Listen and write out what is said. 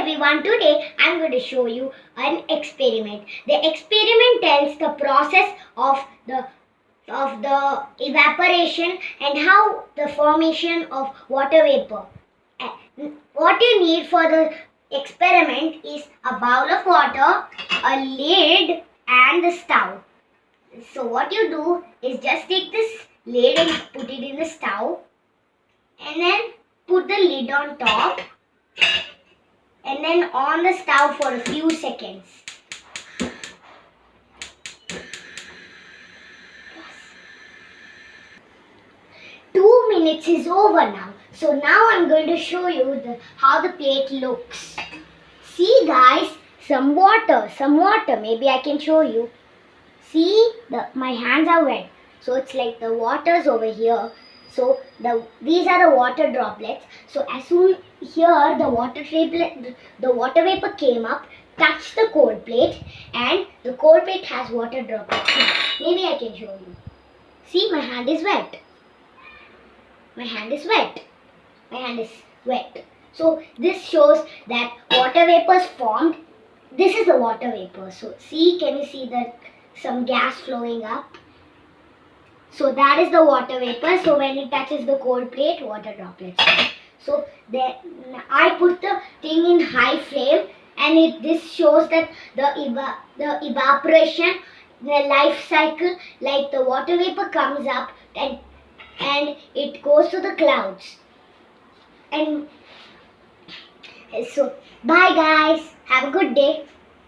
everyone, today I'm going to show you an experiment. The experiment tells the process of the evaporation and how the formation of water vapor. What you need for the experiment is a bowl of water, a lid and the stove. So what you do is just take this lid and put it in the stove and then put the lid on top and then on the stove for a few seconds. 2 minutes is over now. So now I'm going to show you how the plate looks. See guys, some water. Maybe I can show you. See, my hands are wet. So it's like the water's over here. So these are the water droplets. So as soon here the water vapor came up, touched the cold plate, and the cold plate has water droplets. Maybe I can show you. See, my hand is wet. So this shows that water vapors formed. This is the water vapor. So see, can you see that some gas flowing up? So that is the water vapor. So when it touches the cold plate, water droplets. So then I put the thing in high flame, and this shows that the evaporation, the life cycle, like the water vapor comes up and it goes to the clouds. And so bye guys, have a good day.